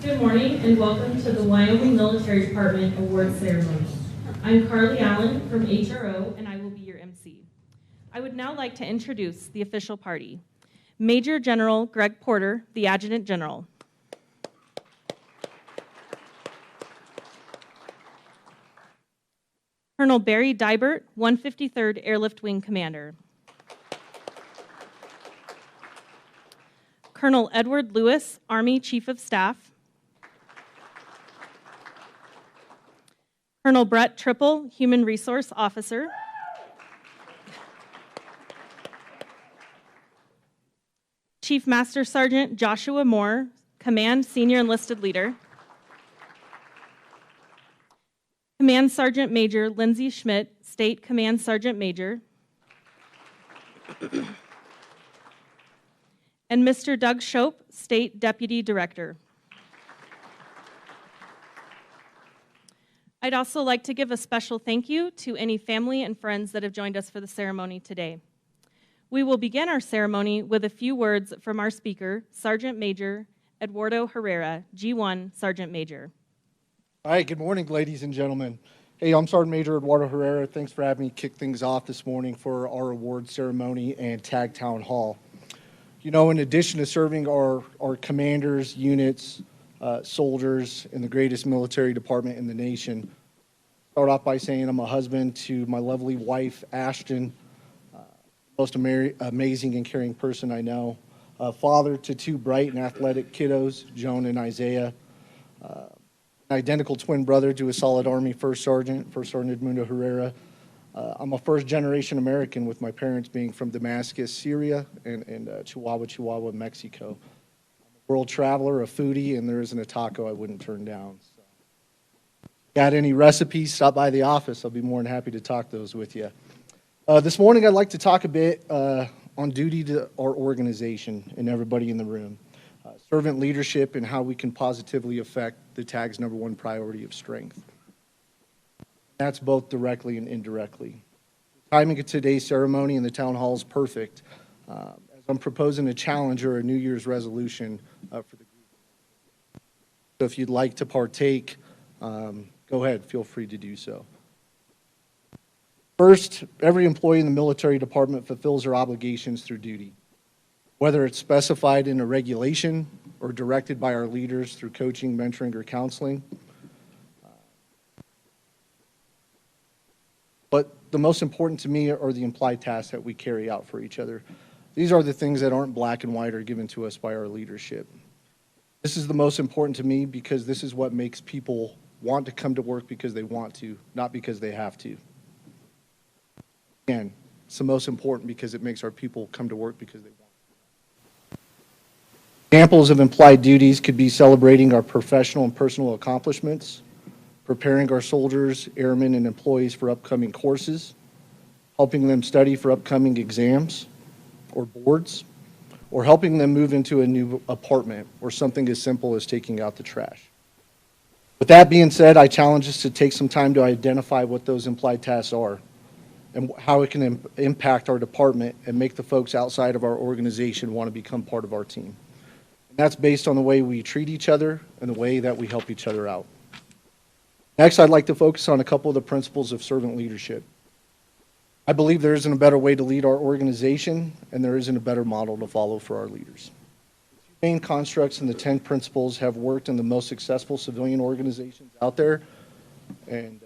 Good morning and welcome to the Wyoming Military Department Award Ceremony. I'm Carly Allen from HRO and I will be your MC. I would now like to introduce the official party. Major General Greg Porter, the Adjutant General. Colonel Barry Dibert, 153rd Airlift Wing Commander. Colonel Edward Lewis, Army Chief of Staff. Colonel Brett Triple, Human Resource Officer. Chief Master Sergeant Joshua Moore, Command Senior Enlisted Leader. Command Sergeant Major Lindsay Schmidt, State Command Sergeant Major. And Mr. Doug Shope, State Deputy Director. I'd also like to give a special thank you to any family and friends that have joined us for the ceremony today. We will begin our ceremony with a few words from our speaker, Sergeant Major Eduardo Herrera, G1 Sergeant Major. All right, good morning, ladies and gentlemen. Hey, I'm Sergeant Major Eduardo Herrera. Thanks for having me kick things off this morning for our award ceremony and TAG Town Hall. You know, in addition to serving our commanders, units, soldiers in the greatest military department in the nation, start off by saying I'm a husband to my lovely wife, Ashton, most amazing and caring person I know, a father to two bright and athletic kiddos, Joan and Isaiah, an identical twin brother to a solid Army First Sergeant Edmundo Herrera. I'm a first-generation American with my parents being from Damascus, Syria, and Chihuahua, Mexico. World traveler, a foodie, and there isn't a taco I wouldn't turn down. So. Got any recipes? Stop by the office. I'll be more than happy to talk those with you. This morning, I'd like to talk a bit on duty to our organization and everybody in the room. Servant leadership and how we can positively affect the TAG's #1 priority of strength. That's both directly and indirectly. The timing of today's ceremony in the town hall is perfect. As I'm proposing a challenge or a New Year's resolution for the group. So if you'd like to partake, go ahead, feel free to do so. First, every employee in the military department fulfills their obligations through duty, whether it's specified in a regulation or directed by our leaders through coaching, mentoring, or counseling. But the most important to me are the implied tasks that we carry out for each other. These are the things that aren't black and white or given to us by our leadership. This is the most important to me because this is what makes people want to come to work because they want to, not because they have to. Again, it's the most important because it makes our people come to work because they want to. Examples of implied duties could be celebrating our professional and personal accomplishments, preparing our soldiers, airmen, and employees for upcoming courses, helping them study for upcoming exams or boards, or helping them move into a new apartment, or something as simple as taking out the trash. With that being said, I challenge us to take some time to identify what those implied tasks are and how it can impact our department and make the folks outside of our organization want to become part of our team. And that's based on the way we treat each other and the way that we help each other out. Next, I'd like to focus on a couple of the principles of servant leadership. I believe there isn't a better way to lead our organization, and there isn't a better model to follow for our leaders. The main constructs and the 10 principles have worked in the most successful civilian organizations out there, and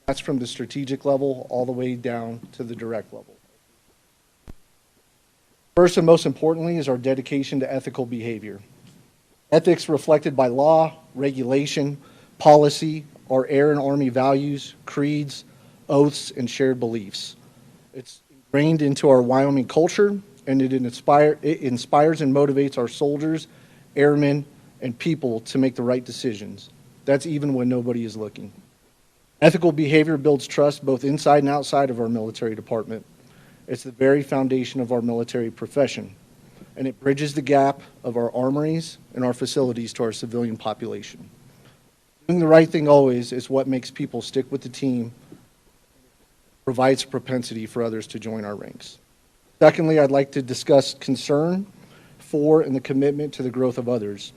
that's from the strategic level all the way down to the direct level. First and most importantly is our dedication to ethical behavior. Ethics reflected by law, regulation, policy, our Air and Army values, creeds, oaths, and shared beliefs. It's ingrained into our Wyoming culture, and it inspires and motivates our soldiers, airmen, and people to make the right decisions. That's even when nobody is looking. Ethical behavior builds trust both inside and outside of our military department. It's the very foundation of our military profession, and it bridges the gap of our armories and our facilities to our civilian population. Doing the right thing always is what makes people stick with the team, provides a propensity for others to join our ranks. Secondly, I'd like to discuss concern, for and the commitment to the growth of others.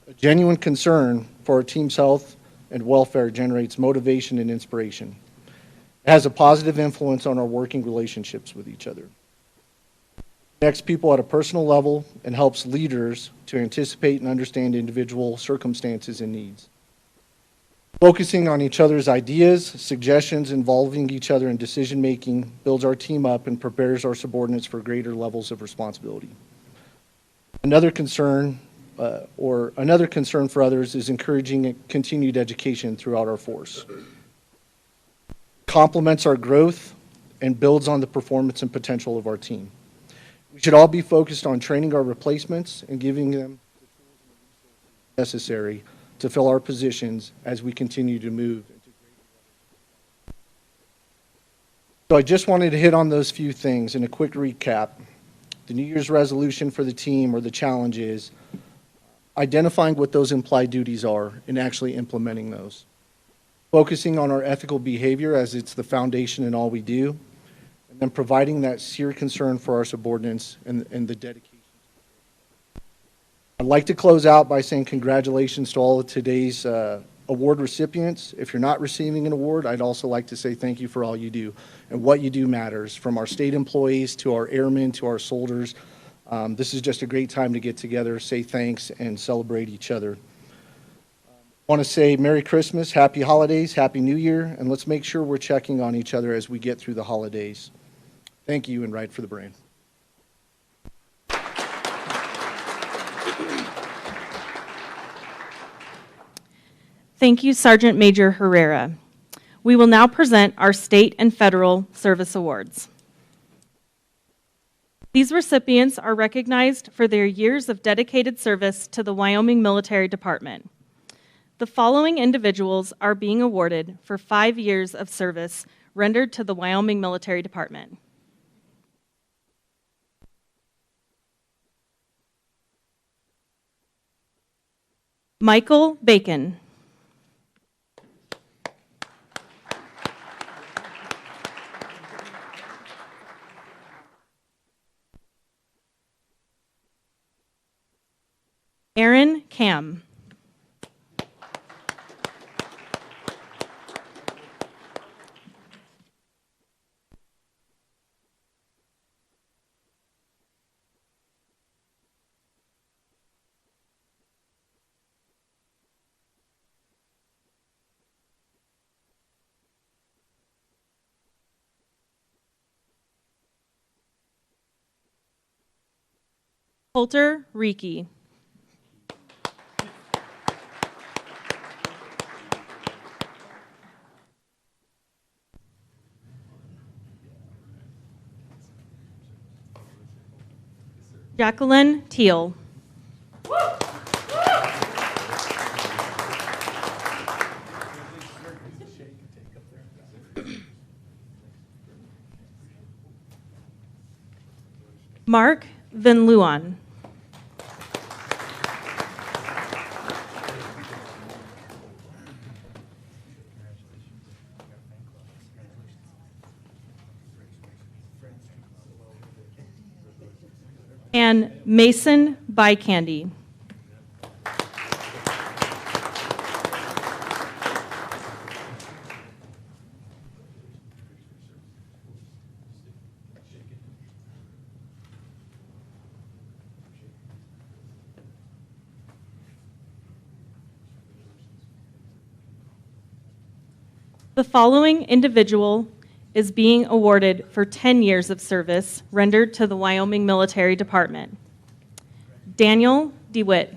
A genuine concern for our team's health and welfare generates motivation and inspiration. It has a positive influence on our working relationships with each other. It connects people at a personal level and helps leaders to anticipate and understand individual circumstances and needs. Focusing on each other's ideas, suggestions, involving each other in decision-making builds our team up and prepares our subordinates for greater levels of responsibility. Another concern for others is encouraging continued education throughout our force. Complements our growth and builds on the performance and potential of our team. We should all be focused on training our replacements and giving them the tools and resources necessary to fill our positions as we continue to move into greater levels. So I just wanted to hit on those few things in a quick recap. The New Year's resolution for the team or the challenge is identifying what those implied duties are and actually implementing those. Focusing on our ethical behavior as it's the foundation in all we do, and then providing that sincere concern for our subordinates and the dedication. I'd like to close out by saying congratulations to all of today's award recipients. If you're not receiving an award, I'd also like to say thank you for all you do. And what you do matters, from our state employees to our airmen to our soldiers. This is just a great time to get together, say thanks, and celebrate each other. I want to say Merry Christmas, Happy Holidays, Happy New Year, and let's make sure we're checking on each other as we get through the holidays. Thank you, and Ride for the Brand. Thank you, Sergeant Major Herrera. We will now present our state and federal service awards. These recipients are recognized for their years of dedicated service to the Wyoming Military Department. The following individuals are being awarded for 5 years of service rendered to the Wyoming Military Department. Michael Bacon. Aaron Cam. Coulter Reiki. Jacqueline Teal. Mark Van Luan. And Mason Bycandy. The following individual is being awarded for 10 years of service rendered to the Wyoming Military Department. Daniel DeWitt.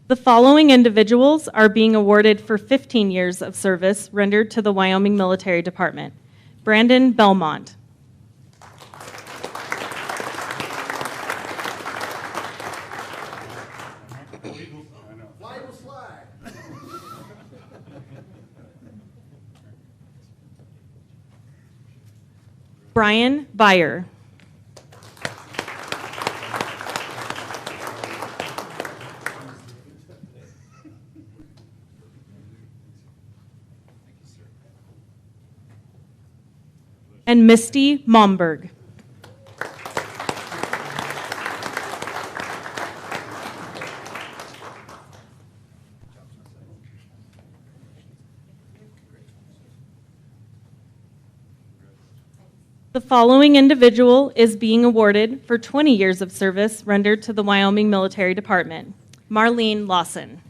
The following individuals are being awarded for 15 years of service rendered to the Wyoming Military Department. Brandon Belmont. Brian Byer. and Misty Momberg. The following individual is being awarded for 20 years of service rendered to the Wyoming Military Department. Marlene Lawson.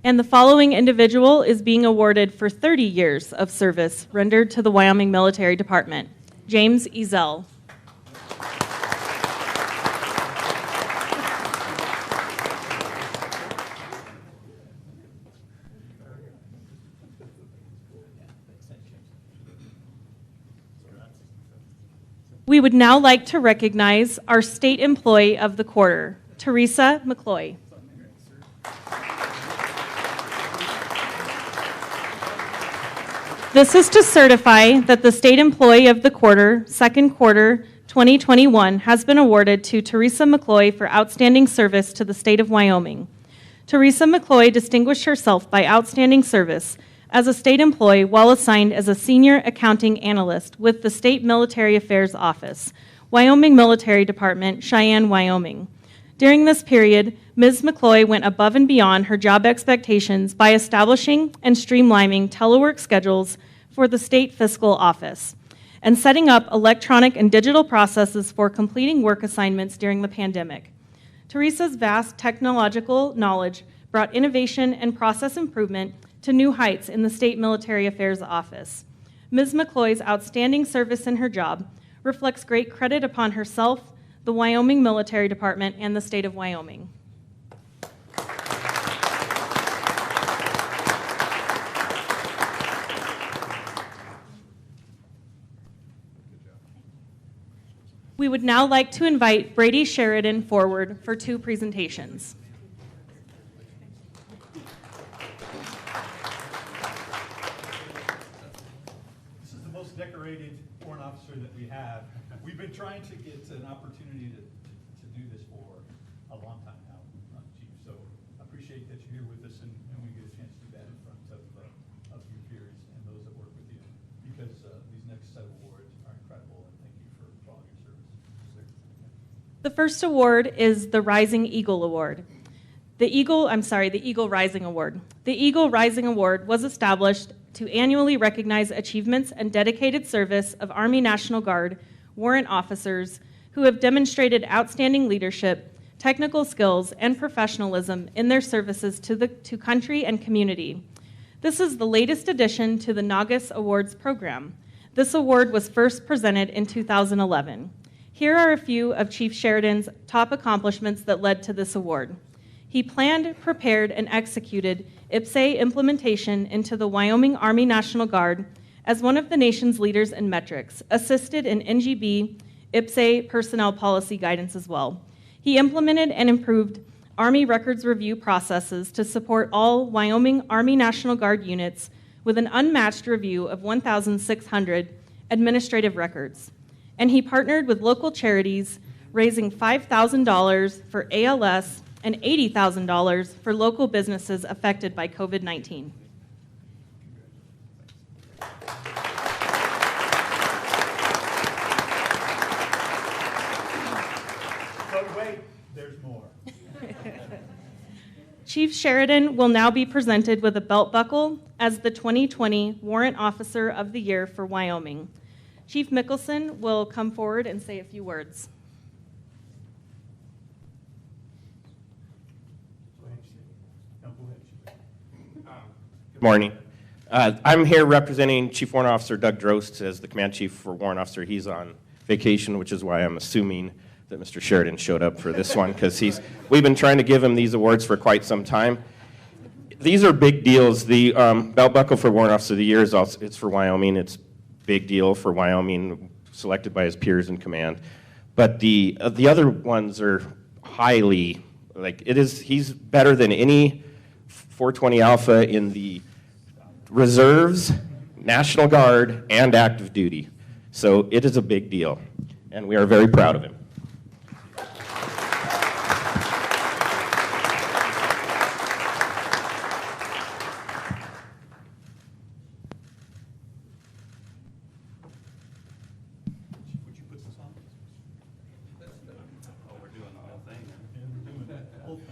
And the following individual is being awarded for 30 years of service rendered to the Wyoming Military Department. James Ezel. We would now like to recognize our State Employee of the Quarter, Teresa McCloy. This is to certify that the State Employee of the Quarter, second quarter 2021, has been awarded to Teresa McCloy for outstanding service to the state of Wyoming. Teresa McCloy distinguished herself by outstanding service as a state employee while assigned as a senior accounting analyst with the State Military Affairs Office, Wyoming Military Department, Cheyenne, Wyoming. During this period, Ms. McCloy went above and beyond her job expectations by establishing and streamlining telework schedules for the State Fiscal Office and setting up electronic and digital processes for completing work assignments during the pandemic. Teresa's vast technological knowledge brought innovation and process improvement to new heights in the State Military Affairs Office. Ms. McCloy's outstanding service in her job reflects great credit upon herself, the Wyoming Military Department, and the state of Wyoming. We would now like to invite Brady Sheridan forward for 2 presentations. This is the most decorated warrant officer that we have. We've been trying to get an opportunity to do this for a long time now, Chief. So I appreciate that you're here with us and we get a chance to do that in front of your peers and those that work with you, because these next set of awards are incredible, and thank you for all your service. The first award is the Rising Eagle Award. The Eagle Rising Award. The Eagle Rising Award was established to annually recognize achievements and dedicated service of Army National Guard warrant officers who have demonstrated outstanding leadership, technical skills, and professionalism in their services to country and community. This is the latest addition to the NAGAS Awards program. This award was first presented in 2011. Here are a few of Chief Sheridan's top accomplishments that led to this award. He planned, prepared, and executed IPSE implementation into the Wyoming Army National Guard as one of the nation's leaders in metrics, assisted in NGB IPSE personnel policy guidance as well. He implemented and improved Army records review processes to support all Wyoming Army National Guard units with an unmatched review of 1,600 administrative records. And he partnered with local charities, raising $5,000 for ALS and $80,000 for local businesses affected by COVID-19. But wait, there's more. Chief Sheridan will now be presented with a belt buckle as the 2020 Warrant Officer of the Year for Wyoming. Chief Mickelson will come forward and say a few words. Good morning. I'm here representing Chief Warrant Officer Doug Drost as the Command Chief for Warrant Officer. He's on vacation, which is why I'm assuming that Mr. Sheridan showed up for this one, because we've been trying to give him these awards for quite some time. These are big deals. The belt buckle for Warrant Officer of the Year it's for Wyoming. It's a big deal for Wyoming, selected by his peers in command. But the other ones are highly, he's better than any 420 Alpha in the reserves, National Guard, and active duty. So it is a big deal, and we are very proud of him. Would you put this on? Oh, we're doing the whole thing. Yeah, we're doing the whole thing.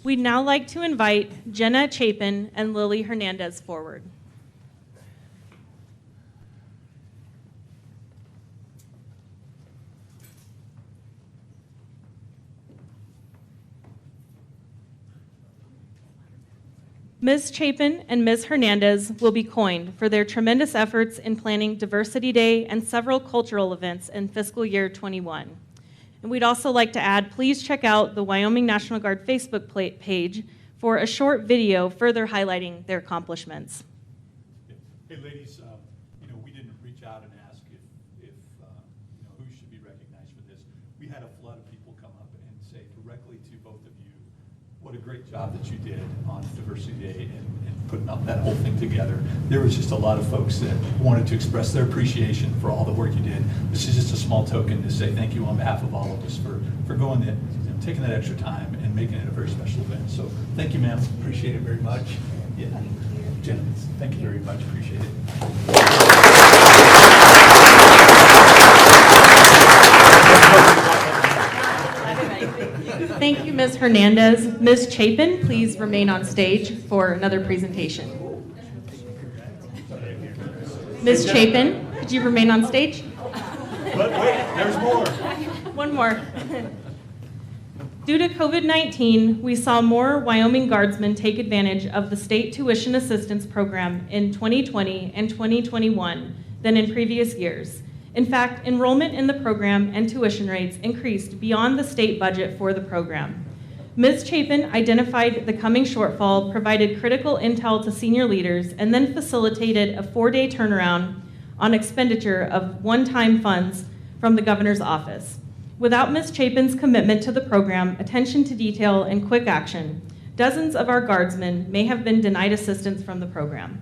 We'd now like to invite Jenna Chapin and Lily Hernandez forward. Ms. Chapin and Ms. Hernandez will be coined for their tremendous efforts in planning Diversity Day and several cultural events in fiscal year 21. And we'd also like to add, please check out the Wyoming National Guard Facebook page for a short video further highlighting their accomplishments. Hey, ladies, we didn't reach out and ask if who should be recognized for this. We had a flood of people come up and say directly to both of you, what a great job that you did on Diversity Day and putting up that whole thing together. There was just a lot of folks that wanted to express their appreciation for all the work you did. This is just a small token to say thank you on behalf of all of us for going that, taking that extra time and making it a very special event. So thank you, ma'am. Appreciate it very much. Yeah. Jenna, thank you very much. Appreciate it. Thank you, Ms. Hernandez. Ms. Chapin, please remain on stage for another presentation. Ms. Chapin, could you remain on stage? But wait, there's more. One more. Due to COVID-19, we saw more Wyoming Guardsmen take advantage of the state tuition assistance program in 2020 and 2021 than in previous years. In fact, enrollment in the program and tuition rates increased beyond the state budget for the program. Ms. Chapin identified the coming shortfall, provided critical intel to senior leaders, and then facilitated a 4-day turnaround on expenditure of one-time funds from the governor's office. Without Ms. Chapin's commitment to the program, attention to detail, and quick action, dozens of our guardsmen may have been denied assistance from the program.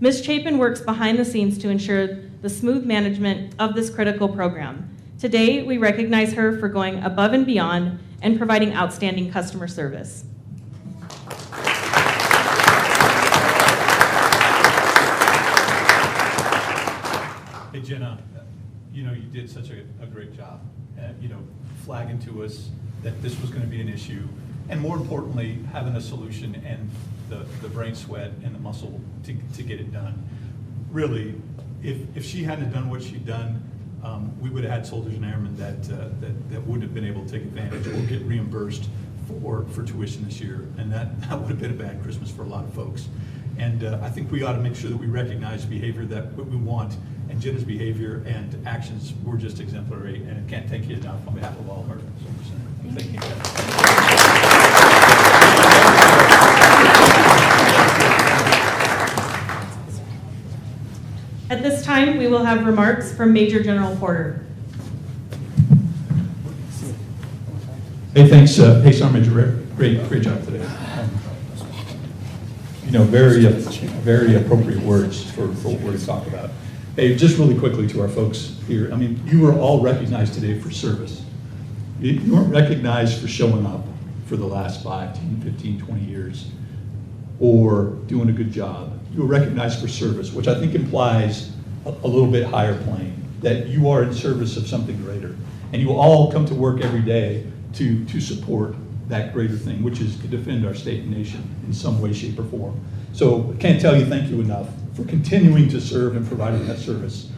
Ms. Chapin works behind the scenes to ensure the smooth management of this critical program. Today, we recognize her for going above and beyond and providing outstanding customer service. Hey, Jenna, you did such a great job, flagging to us that this was going to be an issue, and more importantly, having a solution and the brain sweat and the muscle to get it done. Really, if she hadn't done what she'd done, we would have had soldiers and airmen that wouldn't have been able to take advantage or get reimbursed for tuition this year, and that would have been a bad Christmas for a lot of folks. And I think we ought to make sure that we recognize behavior that we want, and Jenna's behavior and actions were just exemplary, and I can't thank you enough on behalf of all of our soldiers. Thank you, At this time, we will have remarks from Major General Porter. Hey, thanks. Hey, Sergeant Major, great job today. Very appropriate words for what we're going to talk about. Hey, just really quickly to our folks here. I mean, you were all recognized today for service. You weren't recognized for showing up for the last 5, 10, 15, 20 years or doing a good job. You were recognized for service, which I think implies a little bit higher plane, that you are in service of something greater. And you all come to work every day to support that greater thing, which is to defend our state and nation in some way, shape, or form. So I can't tell you thank you enough for continuing to serve and providing that service.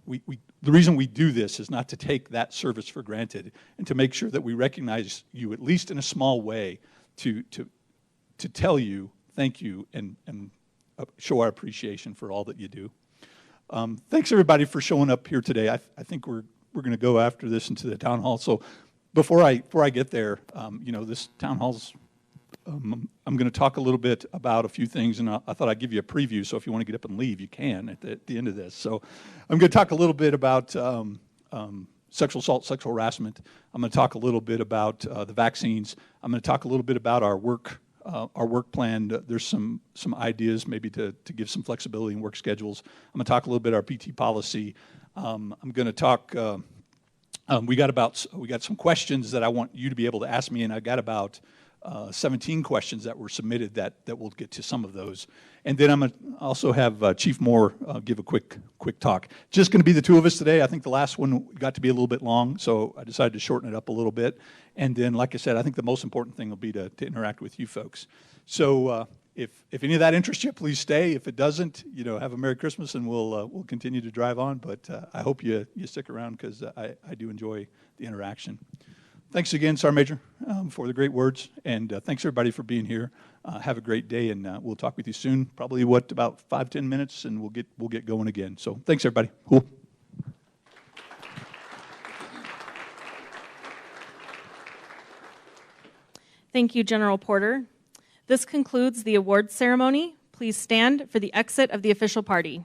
The reason we do this is not to take that service for granted and to make sure that we recognize you, at least in a small way, to tell you thank you and show our appreciation for all that you do. Thanks everybody for showing up here today. I think we're going to go after this into the town hall. So before I get there, this town hall's, I'm going to talk a little bit about a few things, and I thought I'd give you a preview, so if you want to get up and leave, you can at the end of this. So I'm going to talk a little bit about sexual assault, sexual harassment. I'm going to talk a little bit about the vaccines. I'm going to talk a little bit about our work plan. There's some ideas maybe to give some flexibility in work schedules. I'm going to talk a little bit about our PT policy. I'm going to talk. We got some questions that I want you to be able to ask me, and I got about 17 questions that were submitted that we'll get to some of those. And then I'm going to also have Chief Moore give a quick talk. Just going to be the two of us today. I think the last one got to be a little bit long, so I decided to shorten it up a little bit. And then, like I said, I think the most important thing will be to interact with you folks. So if any of that interests you, please stay. If it doesn't, have a Merry Christmas, and we'll continue to drive on. But I hope you stick around, because I do enjoy the interaction. Thanks again, Sergeant Major, for the great words, and thanks everybody for being here. Have a great day, and we'll talk with you soon. Probably about 5-10 minutes, and we'll get going again. So thanks everybody. Cool. Thank you, General Porter. This concludes the awards ceremony. Please stand for the exit of the official party.